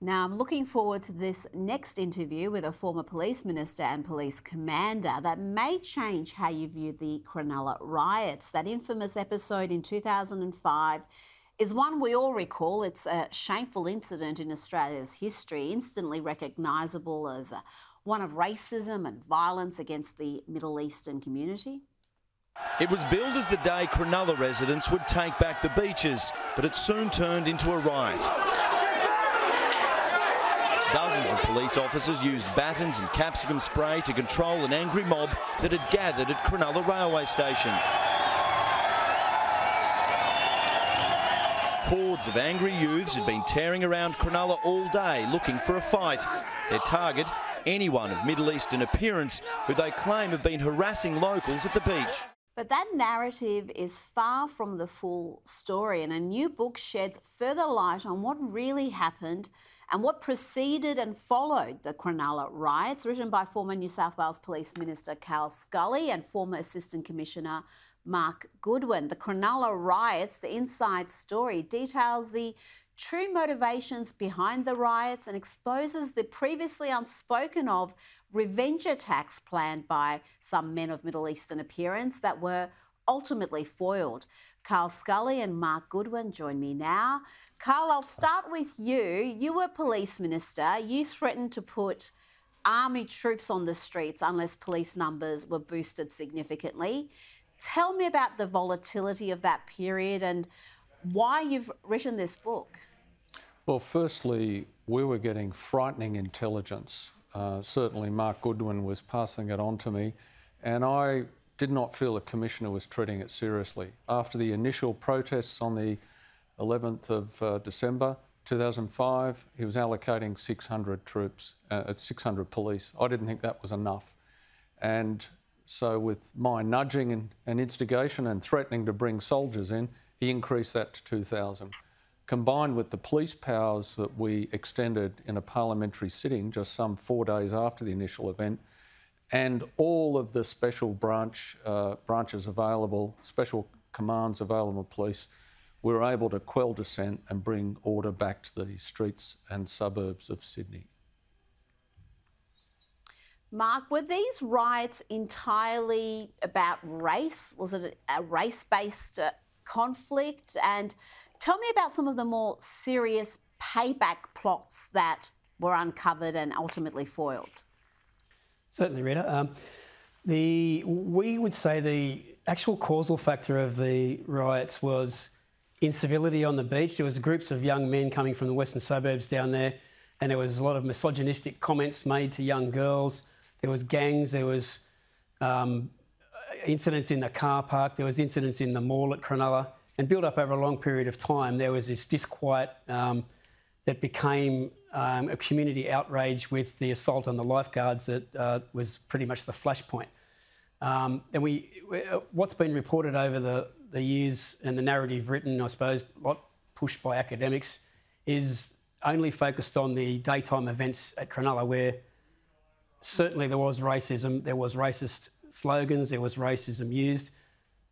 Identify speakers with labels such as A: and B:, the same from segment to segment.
A: Now, I'm looking forward to this next interview with a former police minister and police commander that may change how you view the Cronulla Riots. That infamous episode in 2005 is one we all recall. It's a shameful incident in Australia's history, instantly recognisable as one of racism and violence against the Middle Eastern community.
B: It was billed as the day Cronulla residents would take back the beaches, but it soon turned into a riot. Dozens of police officers used batons and capsicum spray to control an angry mob that had gathered at Cronulla railway station. Hordes of angry youths had been tearing around Cronulla all day looking for a fight. Their target, anyone of Middle Eastern appearance who they claim have been harassing locals at the beach.
A: But that narrative is far from the full story, and a new book sheds further light on what really happened and what preceded and followed the Cronulla Riots, written by former New South Wales Police Minister Carl Scully and former Assistant Commissioner Mark Goodwin. The Cronulla Riots, the inside story, details the true motivations behind the riots and exposes the previously unspoken of revenge attacks planned by some men of Middle Eastern appearance that were ultimately foiled. Carl Scully and Mark Goodwin join me now. Carl, I'll start with you. You were police minister. You threatened to put army troops on the streets unless police numbers were boosted significantly. Tell me about the volatility of that period and why you've written this book.
C: Well, firstly, we were getting frightening intelligence. Certainly Mark Goodwin was passing it on to me, and I did not feel the Commissioner was treating it seriously. After the initial protests on the 11th of December 2005, he was allocating 600 troops, 600 police. I didn't think that was enough. And so with my nudging and instigation and threatening to bring soldiers in, he increased that to 2,000. Combined with the police powers that we extended in a parliamentary sitting just some 4 days after the initial event, and all of the special branches available, special commands available to police, we were able to quell dissent and bring order back to the streets and suburbs of Sydney.
A: Mark, were these riots entirely about race? Was it a race-based conflict? And tell me about some of the more serious payback plots that were uncovered and ultimately foiled.
D: Certainly, Rita. We would say the actual causal factor of the riots was incivility on the beach. There was groups of young men coming from the western suburbs down there, and there was a lot of misogynistic comments made to young girls. There was gangs, there was incidents in the car park, there was incidents in the mall at Cronulla, and built up over a long period of time. There was this disquiet that became a community outrage with the assault on the lifeguards that was pretty much the flashpoint. And what's been reported over the years and the narrative written, I suppose, a lot pushed by academics, is only focused on the daytime events at Cronulla, where certainly there was racism, there was racist slogans, there was racism used.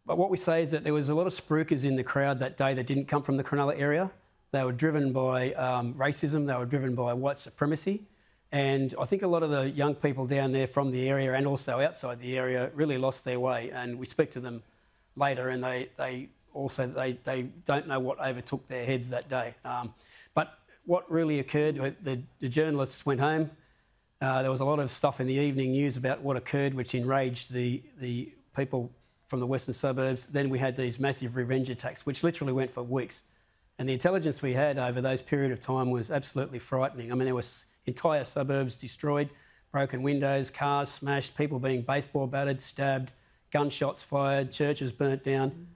D: But what we say is that there was a lot of spruikers in the crowd that day that didn't come from the Cronulla area. They were driven by racism, they were driven by white supremacy. And I think a lot of the young people down there from the area and also outside the area really lost their way. And we speak to them later, and they don't know what overtook their heads that day. But what really occurred, the journalists went home. There was a lot of stuff in the evening news about what occurred, which enraged the people from the western suburbs. Then we had these massive revenge attacks, which literally went for weeks. And the intelligence we had over those period of time was absolutely frightening. I mean, there was entire suburbs destroyed, broken windows, cars smashed, people being baseball battered, stabbed, gunshots fired, churches burnt down.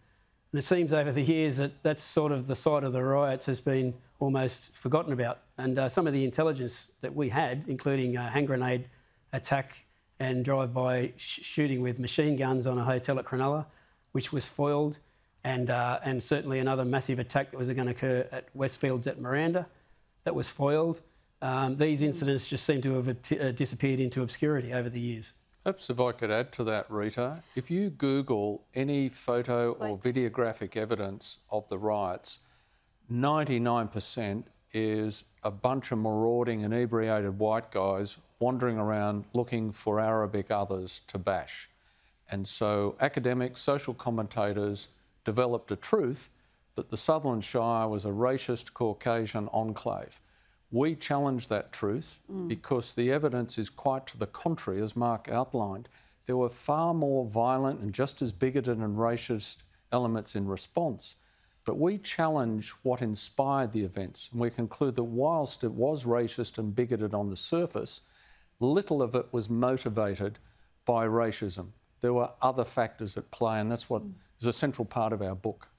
D: And it seems over the years that that's sort of the side of the riots has been almost forgotten about. And some of the intelligence that we had, including a hand grenade attack and drive-by shooting with machine guns on a hotel at Cronulla, which was foiled, and certainly another massive attack that was going to occur at Westfields at Miranda, that was foiled. These incidents just seem to have disappeared into obscurity over the years.
C: Perhaps if I could add to that, Rita, if you Google any photo or videographic evidence of the riots, 99% is a bunch of marauding, inebriated white guys wandering around looking for Arabic others to bash. And so academics, social commentators developed a truth that the Sutherland Shire was a racist Caucasian enclave. We challenged that truth because the evidence is quite to the contrary, as Mark outlined. There were far more violent and just as bigoted and racist elements in response. But we challenge what inspired the events, and we conclude that whilst it was racist and bigoted on the surface, little of it was motivated by racism. There were other factors at play, and that's what is a central part of our book.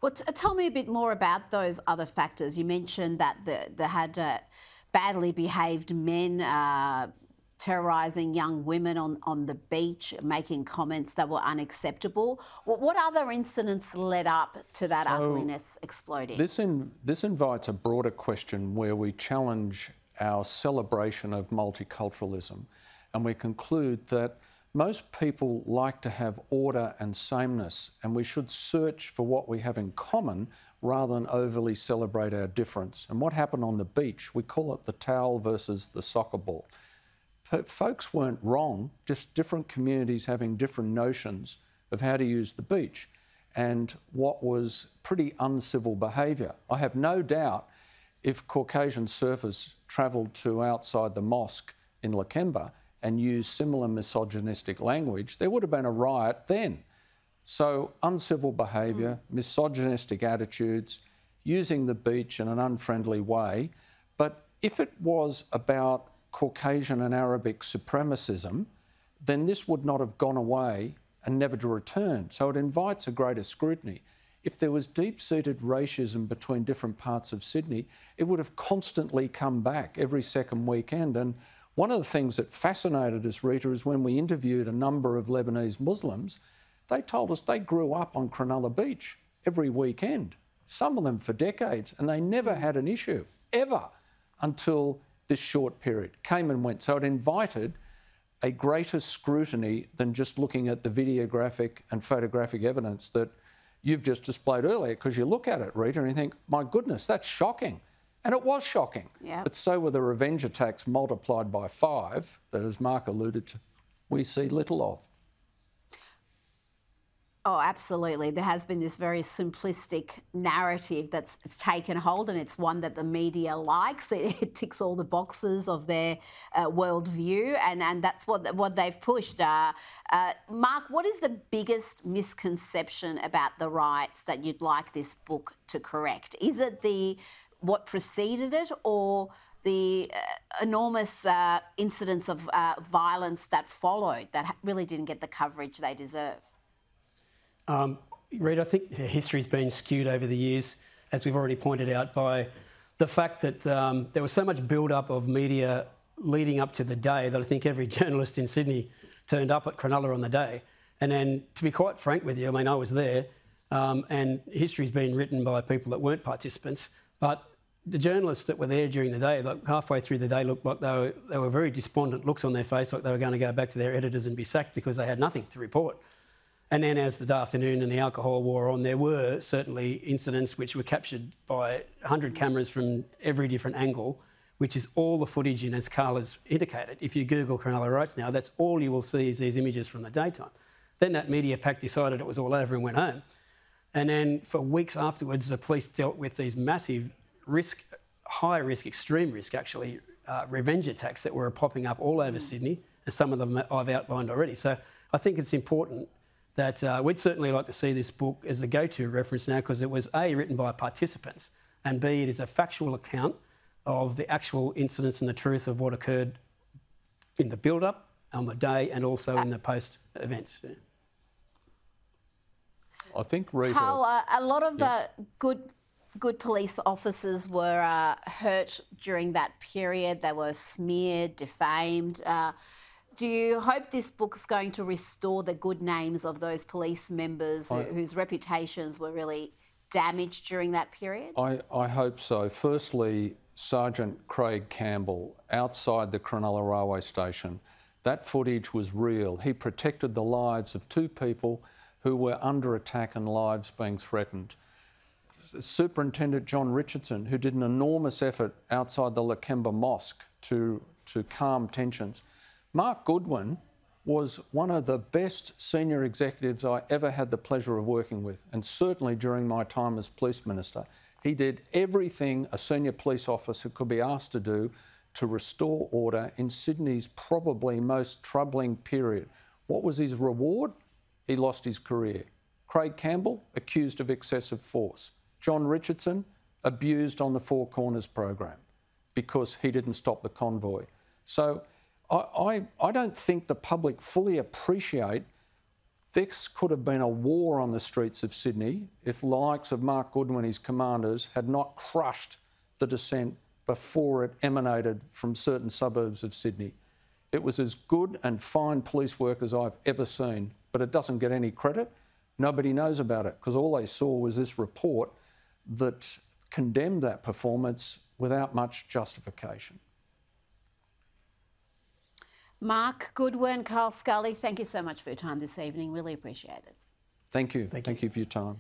A: Well, tell me a bit more about those other factors. You mentioned that they had badly behaved men terrorising young women on the beach, making comments that were unacceptable. What other incidents led up to that ugliness exploding?
C: This invites a broader question where we challenge our celebration of multiculturalism, and we conclude that most people like to have order and sameness, and we should search for what we have in common rather than overly celebrate our difference. And what happened on the beach, we call it the towel versus the soccer ball. Folks weren't wrong, just different communities having different notions of how to use the beach and what was pretty uncivil behaviour. I have no doubt if Caucasian surfers travelled to outside the mosque in Lakemba and used similar misogynistic language, there would have been a riot then. So uncivil behaviour, misogynistic attitudes, using the beach in an unfriendly way. But if it was about Caucasian and Arabic supremacism, then this would not have gone away and never to return. So it invites a greater scrutiny. If there was deep-seated racism between different parts of Sydney, it would have constantly come back every second weekend. And one of the things that fascinated us, Rita, is when we interviewed a number of Lebanese Muslims, they told us they grew up on Cronulla Beach every weekend, some of them for decades, and they never had an issue, ever, until this short period. Came and went. So it invited a greater scrutiny than just looking at the videographic and photographic evidence that you've just displayed earlier, because you look at it, Rita, and you think, my goodness, that's shocking. And it was shocking.
A: Yep.
C: But so were the revenge attacks multiplied by 5 that, as Mark alluded to, we see little of.
A: Oh, absolutely. There has been this very simplistic narrative that's taken hold, and it's one that the media likes. It ticks all the boxes of their worldview, and that's what they've pushed. Mark, what is the biggest misconception about the riots that you'd like this book to correct? Is it what preceded it, or the enormous incidents of violence that followed that really didn't get the coverage they deserve?
D: Reid, I think history's been skewed over the years, as we've already pointed out, by the fact that there was so much build-up of media leading up to the day that I think every journalist in Sydney turned up at Cronulla on the day. And then, to be quite frank with you, I mean, I was there, and history's been written by people that weren't participants, but the journalists that were there during the day, like halfway through the day, looked like they were very despondent looks on their face, like they were going to go back to their editors and be sacked because they had nothing to report. And then as the afternoon and the alcohol wore on, there were certainly incidents which were captured by 100 cameras from every different angle, which is all the footage in, as Carl has indicated. If you Google Cronulla Riots now, that's all you will see is these images from the daytime. Then that media pack decided it was all over and went home. And then for weeks afterwards, the police dealt with these massive risk, high risk, extreme risk actually, revenge attacks that were popping up all over Sydney, and some of them I've outlined already. So I think it's important that we'd certainly like to see this book as the go-to reference now, because it was A, written by participants, and B, it is a factual account of the actual incidents and the truth of what occurred in the build-up, on the day, and also in the post-events. Yeah.
C: I think, Rita...
A: Carl, a lot of good police officers were hurt during that period. They were smeared, defamed. Do you hope this book is going to restore the good names of those police members whose reputations were really damaged during that period?
C: I hope so. Firstly, Sergeant Craig Campbell, outside the Cronulla railway station, that footage was real. He protected the lives of 2 people who were under attack and lives being threatened. Superintendent John Richardson, who did an enormous effort outside the Lakemba Mosque to calm tensions. Mark Goodwin was one of the best senior executives I ever had the pleasure of working with, and certainly during my time as Police Minister. He did everything a senior police officer could be asked to do to restore order in Sydney's probably most troubling period. What was his reward? He lost his career. Craig Campbell, accused of excessive force. John Richardson, abused on the Four Corners program because he didn't stop the convoy. So I don't think the public fully appreciate this could have been a war on the streets of Sydney if the likes of Mark Goodwin and his commanders had not crushed the dissent before it emanated from certain suburbs of Sydney. It was as good and fine police work as I've ever seen, but it doesn't get any credit. Nobody knows about it because all they saw was this report that condemned that performance without much justification.
A: Mark Goodwin, Carl Scully, thank you so much for your time this evening. Really appreciate it.
C: Thank you. Thank you for your time.